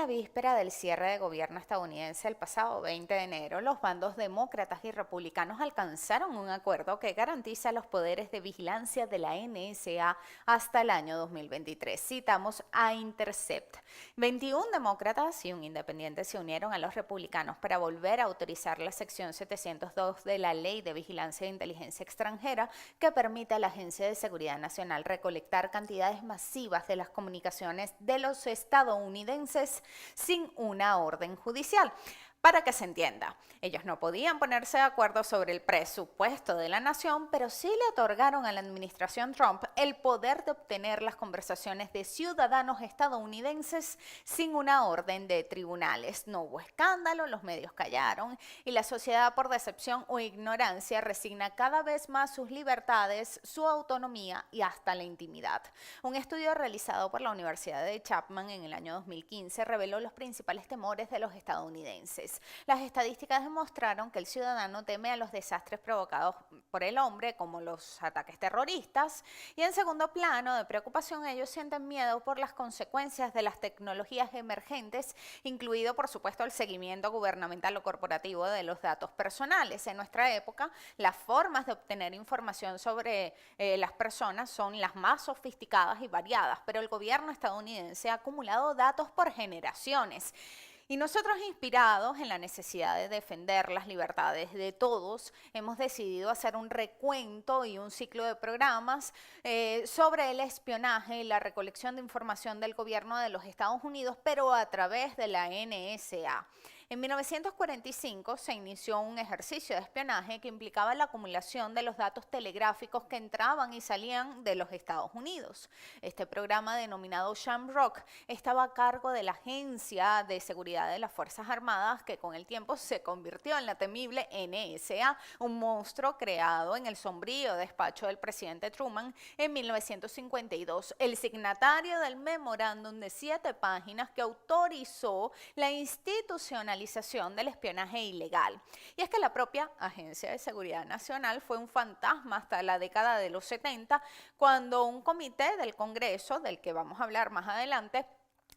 la víspera del cierre de gobierno estadounidense el pasado 20 de enero, los bandos demócratas y republicanos alcanzaron un acuerdo que garantiza los poderes de vigilancia de la NSA hasta el año 2023. Citamos a Intercept. 21 demócratas y un independiente se unieron a los republicanos para volver a autorizar la sección 702 de la Ley de Vigilancia de Inteligencia Extranjera, que permite a la Agencia de Seguridad Nacional recolectar cantidades masivas de las comunicaciones de los estadounidenses sin una orden judicial. Para que se entienda, ellos no podían ponerse de acuerdo sobre el presupuesto de la nación, pero sí le otorgaron a la administración Trump el poder de obtener las conversaciones de ciudadanos estadounidenses sin una orden de tribunales. No hubo escándalo, los medios callaron y la sociedad, por decepción o ignorancia, resigna cada vez más sus libertades, su autonomía y hasta la intimidad. Un estudio realizado por la Universidad de Chapman en el año 2015 reveló los principales temores de los estadounidenses. Las estadísticas demostraron que el ciudadano teme a los desastres provocados por el hombre, como los ataques terroristas, y en segundo plano de preocupación ellos sienten miedo por las consecuencias de las tecnologías emergentes, incluido por supuesto el seguimiento gubernamental o corporativo de los datos personales. En nuestra época, las formas de obtener información sobre las personas son las más sofisticadas y variadas, pero el gobierno estadounidense ha acumulado datos por generaciones. Y nosotros, inspirados en la necesidad de defender las libertades de todos, hemos decidido hacer un recuento y un ciclo de programas sobre el espionaje y la recolección de información del gobierno de los Estados Unidos, pero a través de la NSA. En 1945 se inició un ejercicio de espionaje que implicaba la acumulación de los datos telegráficos que entraban y salían de los Estados Unidos. Este programa, denominado Shamrock, estaba a cargo de la Agencia de Seguridad de las Fuerzas Armadas, que con el tiempo se convirtió en la temible NSA, un monstruo creado en el sombrío despacho del presidente Truman en 1952. El signatario del memorándum de 7 páginas que autorizó la institucionalización del espionaje ilegal. Y es que la propia Agencia de Seguridad Nacional fue un fantasma hasta la década de los 70, cuando un comité del Congreso, del que vamos a hablar más adelante,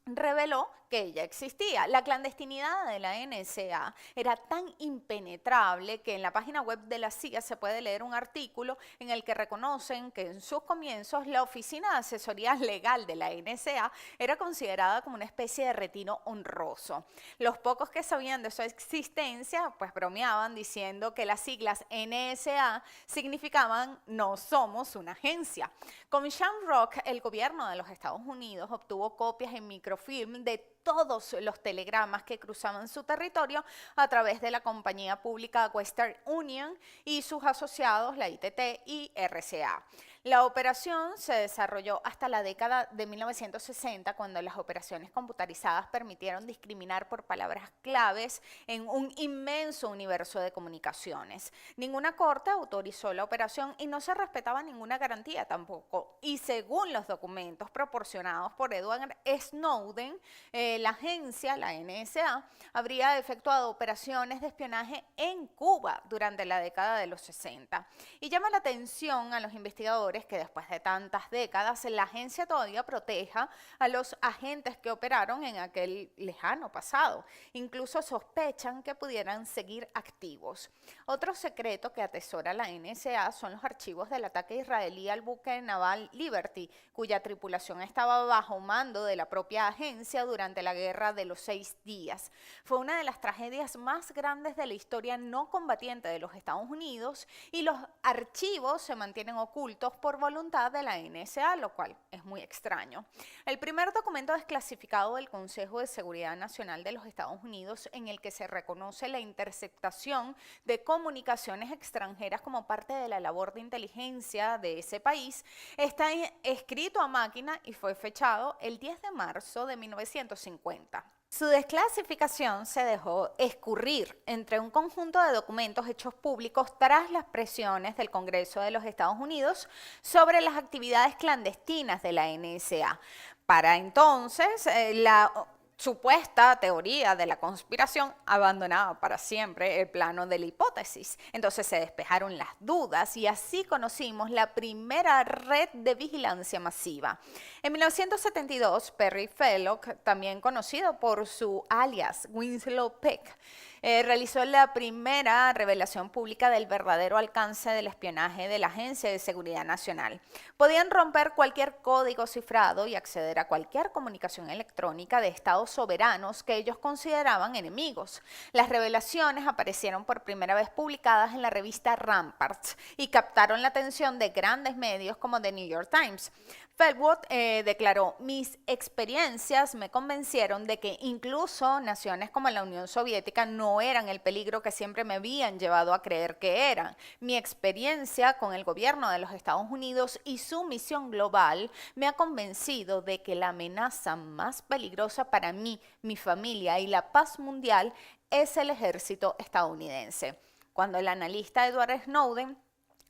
reveló que ella existía. La clandestinidad de la NSA era tan impenetrable que en la página web de la CIA se puede leer un artículo en el que reconocen que en sus comienzos la Oficina de Asesoría Legal de la NSA era considerada como una especie de retiro honroso. Los pocos que sabían de su existencia pues bromeaban diciendo que las siglas NSA significaban "no somos una agencia". Con Shamrock, el gobierno de los Estados Unidos obtuvo copias en microfilm de todos los telegramas que cruzaban su territorio a través de la compañía pública Western Union y sus asociados, la ITT y RCA. La operación se desarrolló hasta la década de 1960, cuando las operaciones computarizadas permitieron discriminar por palabras claves en un inmenso universo de comunicaciones. Ninguna corte autorizó la operación y no se respetaba ninguna garantía tampoco. Y según los documentos proporcionados por Edward Snowden, la agencia, la NSA, habría efectuado operaciones de espionaje en Cuba durante la década de los 60. Y llama la atención a los investigadores que después de tantas décadas la agencia todavía proteja a los agentes que operaron en aquel lejano pasado. Incluso sospechan que pudieran seguir activos. Otro secreto que atesora la NSA son los archivos del ataque israelí al buque naval Liberty, cuya tripulación estaba bajo mando de la propia agencia durante la Guerra de los 6 días. Fue una de las tragedias más grandes de la historia no combatiente de los Estados Unidos, y los archivos se mantienen ocultos por voluntad de la NSA, lo cual es muy extraño. El primer documento desclasificado del Consejo de Seguridad Nacional de los Estados Unidos, en el que se reconoce la interceptación de comunicaciones extranjeras como parte de la labor de inteligencia de ese país, está escrito a máquina y fue fechado el 10 de marzo de 1950. Su desclasificación se dejó escurrir entre un conjunto de documentos hechos públicos tras las presiones del Congreso de los Estados Unidos sobre las actividades clandestinas de la NSA. Para entonces, la supuesta teoría de la conspiración abandonaba para siempre el plano de la hipótesis. Entonces se despejaron las dudas y así conocimos la primera red de vigilancia masiva. En 1972, Perry Fellock, también conocido por su alias Winslow Peck, realizó la primera revelación pública del verdadero alcance del espionaje de la Agencia de Seguridad Nacional. Podían romper cualquier código cifrado y acceder a cualquier comunicación electrónica de estados soberanos que ellos consideraban enemigos. Las revelaciones aparecieron por primera vez publicadas en la revista Rampart y captaron la atención de grandes medios como The New York Times. Feldwood declaró: mis experiencias me convencieron de que incluso naciones como la Unión Soviética no eran el peligro que siempre me habían llevado a creer que eran. Mi experiencia con el gobierno de los Estados Unidos y su misión global me ha convencido de que la amenaza más peligrosa para mí, mi familia y la paz mundial es el ejército estadounidense. Cuando el analista Edward Snowden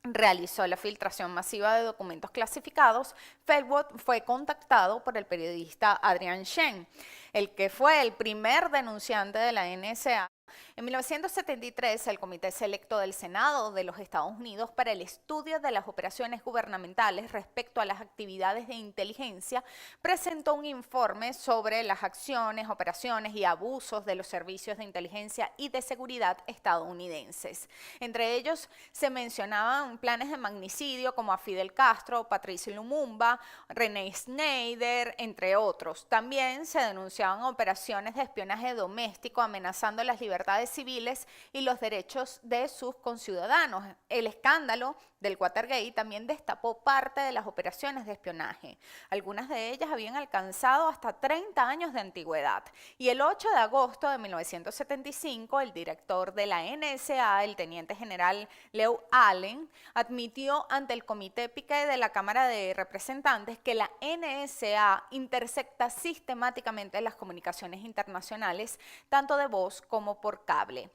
realizó la filtración masiva de documentos clasificados, Feldwood fue contactado por el periodista Adrian Shen, el que fue el primer denunciante de la NSA. En 1973, el Comité Selecto del Senado de los Estados Unidos para el estudio de las operaciones gubernamentales respecto a las actividades de inteligencia presentó un informe sobre las acciones, operaciones y abusos de los servicios de inteligencia y de seguridad estadounidenses. Entre ellos se mencionaban planes de magnicidio como a Fidel Castro, Patricio Lumumba, René Schneider, entre otros. También se denunciaban operaciones de espionaje doméstico amenazando las libertades civiles y los derechos de sus conciudadanos. El escándalo del Watergate también destapó parte de las operaciones de espionaje. Algunas de ellas habían alcanzado hasta 30 años de antigüedad. Y el 8 de agosto de 1975, el director de la NSA, el teniente general Lew Allen, admitió ante el Comité Piquet de la Cámara de Representantes que la NSA intercepta sistemáticamente las comunicaciones internacionales, tanto de voz como por cable.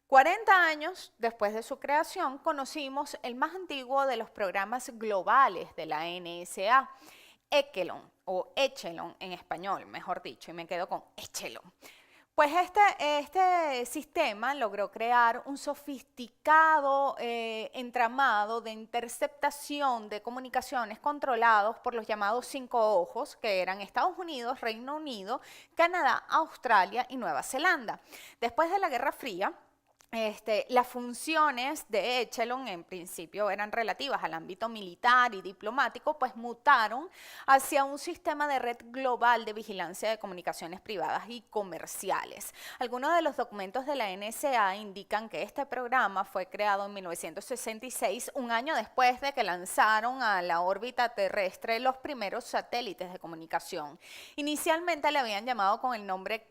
40 años después de su creación, conocimos el más antiguo de los programas globales de la NSA, Echelon, o Echelon en español, mejor dicho, y me quedo con Echelon. Pues este sistema logró crear un sofisticado entramado de interceptación de comunicaciones controlados por los llamados 5 ojos, que eran Estados Unidos, Reino Unido, Canadá, Australia y Nueva Zelanda. Después de la Guerra Fría, las funciones de Echelon en principio eran relativas al ámbito militar y diplomático, pues mutaron hacia un sistema de red global de vigilancia de comunicaciones privadas y comerciales. Algunos de los documentos de la NSA indican que este programa fue creado en 1966, un año después de que lanzaron a la órbita terrestre los primeros satélites de comunicación. Inicialmente le habían llamado con el nombre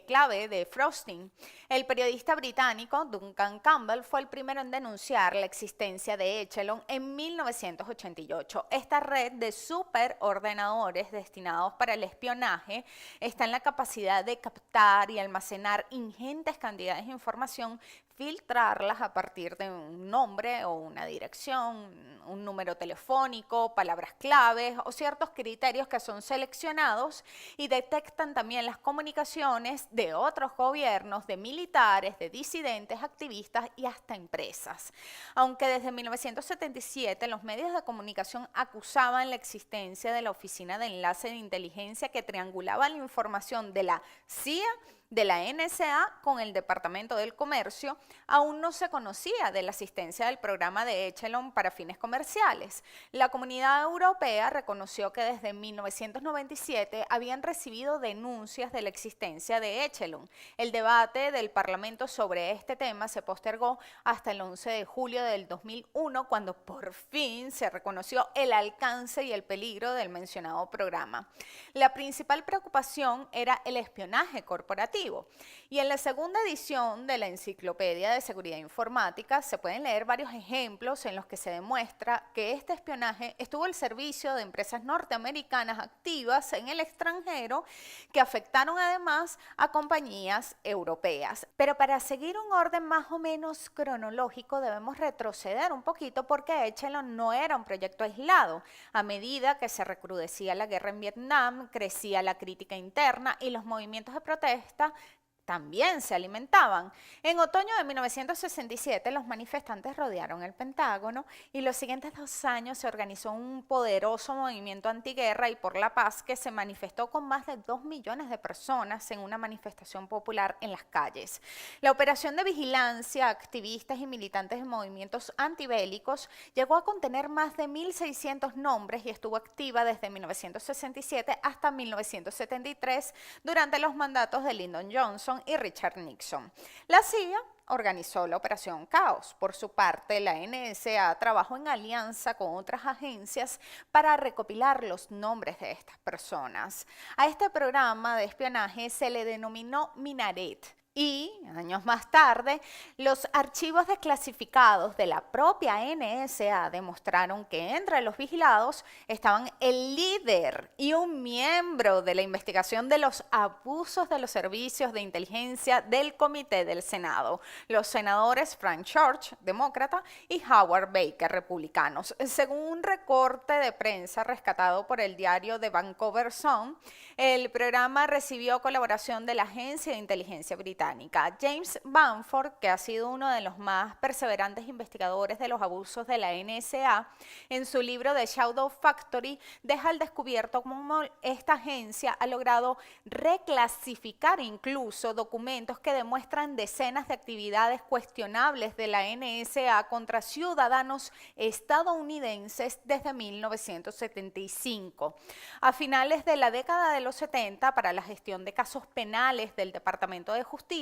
clave de Frosting. El periodista británico Duncan Campbell fue el primero en denunciar la existencia de Echelon en 1988. Esta red de superordenadores destinados para el espionaje está en la capacidad de captar y almacenar ingentes cantidades de información, filtrarlas a partir de un nombre o una dirección, un número telefónico, palabras claves o ciertos criterios que son seleccionados, y detectan también las comunicaciones de otros gobiernos, de militares, de disidentes, activistas y hasta empresas. Aunque desde 1977 los medios de comunicación acusaban la existencia de la Oficina de Enlace de Inteligencia que triangulaba la información de la CIA, de la NSA con el Departamento del Comercio, aún no se conocía de la existencia del programa de Echelon para fines comerciales. La Comunidad Europea reconoció que desde 1997 habían recibido denuncias de la existencia de Echelon. El debate del Parlamento sobre este tema se postergó hasta el 11 de julio del 2001, cuando por fin se reconoció el alcance y el peligro del mencionado programa. La principal preocupación era el espionaje corporativo. operativo. Y en la segunda edición de la Enciclopedia de Seguridad Informática se pueden leer varios ejemplos en los que se demuestra que este espionaje estuvo al servicio de empresas norteamericanas activas en el extranjero que afectaron además a compañías europeas. Pero para seguir un orden más o menos cronológico debemos retroceder un poquito porque Echelon no era un proyecto aislado. A medida que se recrudecía la guerra en Vietnam, crecía la crítica interna y los movimientos de protesta también se alimentaban. En otoño de 1967, los manifestantes rodearon el Pentágono y los siguientes 2 años se organizó un poderoso movimiento antiguerra y por la paz que se manifestó con más de 2 millones de personas en una manifestación popular en las calles. La operación de vigilancia, activistas y militantes de movimientos antibélicos llegó a contener más de 1.600 nombres y estuvo activa desde 1967 hasta 1973 durante los mandatos de Lyndon Johnson y Richard Nixon. La CIA organizó la Operación Caos. Por su parte, la NSA trabajó en alianza con otras agencias para recopilar los nombres de estas personas. A este programa de espionaje se le denominó Minaret. Y, años más tarde, los archivos desclasificados de la propia NSA demostraron que entre los vigilados estaban el líder y un miembro de la investigación de los abusos de los servicios de inteligencia del Comité del Senado, los senadores Frank Church, demócrata, y Howard Baker, republicanos. Según un recorte de prensa rescatado por el diario The Vancouver Sun, el programa recibió colaboración de la Agencia de Inteligencia Británica. James Bamford, que ha sido uno de los más perseverantes investigadores de los abusos de la NSA, en su libro The Shadow Factory, deja al descubierto cómo esta agencia ha logrado reclasificar incluso documentos que demuestran decenas de actividades cuestionables de la NSA contra ciudadanos estadounidenses desde 1975. A finales de la década de los 70, para la gestión de casos penales del Departamento de Justicia,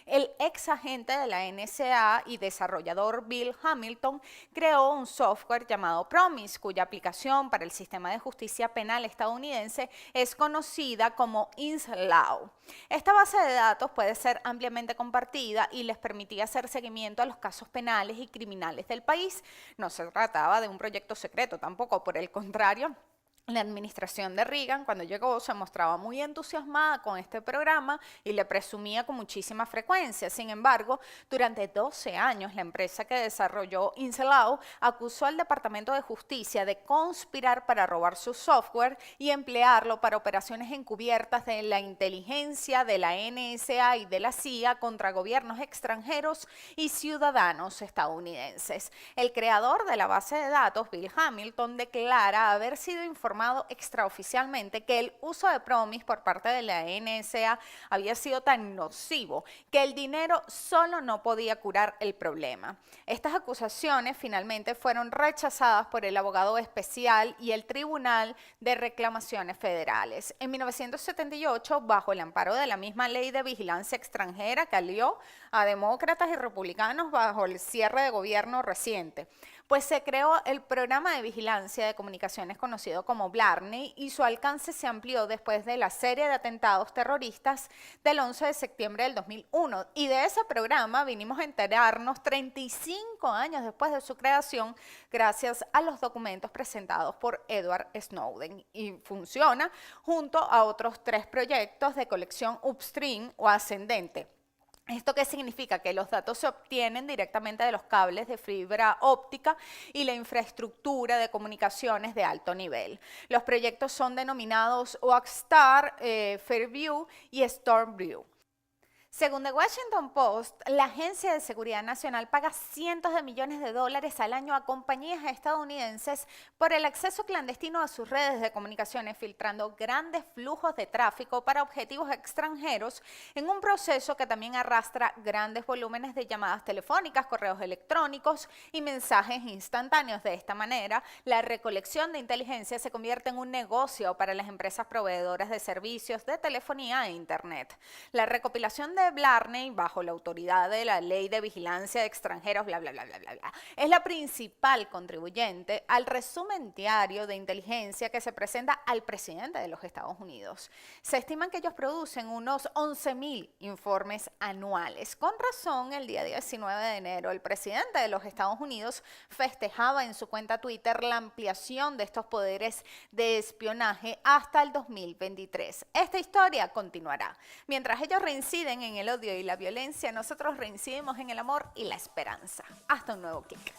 el ex agente de la NSA y desarrollador Bill Hamilton creó un software llamado PROMIS, cuya aplicación para el sistema de justicia penal estadounidense es conocida como InSlaw. Esta base de datos puede ser ampliamente compartida y les permitía hacer seguimiento a los casos penales y criminales del país. No se trataba de un proyecto secreto tampoco, por el contrario. La administración de Reagan, cuando llegó, se mostraba muy entusiasmada con este programa y le presumía con muchísima frecuencia. Sin embargo, durante 12 años, la empresa que desarrolló InSlaw acusó al Departamento de Justicia de conspirar para robar su software y emplearlo para operaciones encubiertas de la inteligencia de la NSA y de la CIA contra gobiernos extranjeros y ciudadanos estadounidenses. El creador de la base de datos, Bill Hamilton, declara haber sido informado extraoficialmente que el uso de PROMIS por parte de la NSA había sido tan nocivo que el dinero solo no podía curar el problema. Estas acusaciones finalmente fueron rechazadas por el abogado especial y el Tribunal de Reclamaciones Federales. En 1978, bajo el amparo de la misma ley de vigilancia extranjera que alió a demócratas y republicanos bajo el cierre de gobierno reciente, pues se creó el programa de vigilancia de comunicaciones conocido como Blarney y su alcance se amplió después de la serie de atentados terroristas del 11 de septiembre del 2001. Y de ese programa vinimos a enterarnos 35 años después de su creación gracias a los documentos presentados por Edward Snowden y funciona junto a otros 3 proyectos de colección upstream o ascendente. ¿Esto qué significa? Que los datos se obtienen directamente de los cables de fibra óptica y la infraestructura de comunicaciones de alto nivel. Los proyectos son denominados Oakstar, Fairview y Stormview. Según The Washington Post, la Agencia de Seguridad Nacional paga cientos de millones de dólares al año a compañías estadounidenses por el acceso clandestino a sus redes de comunicaciones, filtrando grandes flujos de tráfico para objetivos extranjeros en un proceso que también arrastra grandes volúmenes de llamadas telefónicas, correos electrónicos y mensajes instantáneos. De esta manera, la recolección de inteligencia se convierte en un negocio para las empresas proveedoras de servicios de telefonía e Internet. La recopilación de de Blarney, bajo la autoridad de la Ley de Vigilancia de Extranjeros, bla, bla, bla, bla, bla, bla, es la principal contribuyente al resumen diario de inteligencia que se presenta al presidente de los Estados Unidos. Se estiman que ellos producen unos 11.000 informes anuales. Con razón, el día 19 de enero, el presidente de los Estados Unidos festejaba en su cuenta Twitter la ampliación de estos poderes de espionaje hasta el 2023. Esta historia continuará. Mientras ellos reinciden en el odio y la violencia, nosotros reincidimos en el amor y la esperanza. Hasta un nuevo clic.